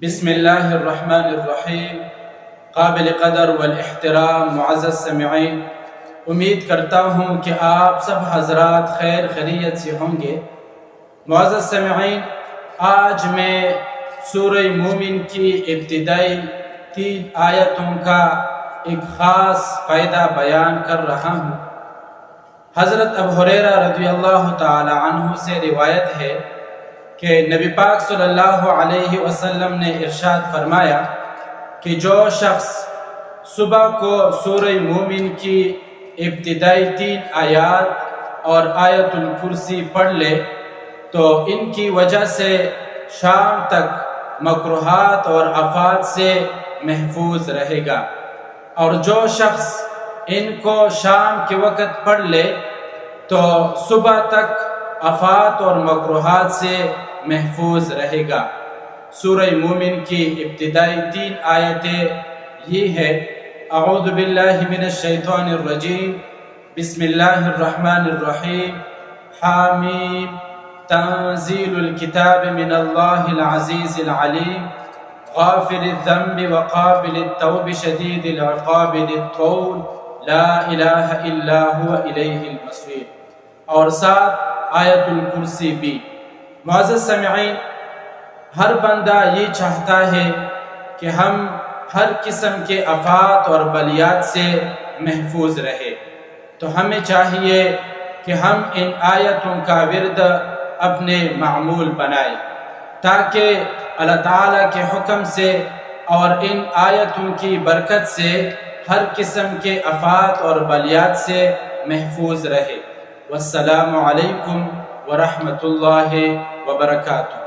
بسم اللہ الرحمن الرحیم۔ قابل قدر والاحترام معزز سامعین، امید کرتا ہوں کہ آپ سب حضرات خیر خیریت سے ہوں گے۔ معزز سامعین، آج میں سورہ مومن کی ابتدائی 3 آیتوں کا ایک خاص فائدہ بیان کر رہا ہوں۔ حضرت ابو ہریرہ رضی اللہ تعالی عنہ سے روایت ہے کہ نبی پاک صلی اللہ علیہ وسلم نے ارشاد فرمایا کہ جو شخص صبح کو سورہ مومن کی ابتدائی 3 آیات اور آیت الکرسی پڑھ لے تو ان کی وجہ سے شام تک مکروہات اور آفات سے محفوظ رہے گا، اور جو شخص ان کو شام کے وقت پڑھ لے تو صبح تک آفات اور مکروہات سے محفوظ رہے گا۔ سورہ مومن کی ابتدائی 3 آیتیں یہ ہے: اعوذ باللہ من الشیطان الرجیم، بسم اللہ الرحمن الرحیم، حامیم، تنزیل الکتاب من اللہ العزیز العلیم، غافر الذنب وقابل التوب شدید العقاب ذی الطول، لا الہ الا هو الیہ المصیر، اور 7 آیت الکرسی بھی۔ معزز سامعین، ہر بندہ یہ چاہتا ہے کہ ہم ہر قسم کے آفات اور بلیات سے محفوظ رہے، تو ہمیں چاہیے کہ ہم ان آیتوں کا ورد اپنے معمول بنائیں تاکہ اللہ تعالیٰ کے حکم سے اور ان آیتوں کی برکت سے ہر قسم کے آفات اور بلیات سے محفوظ رہے۔ والسلام علیکم ورحمۃ اللہ وبرکاتہ۔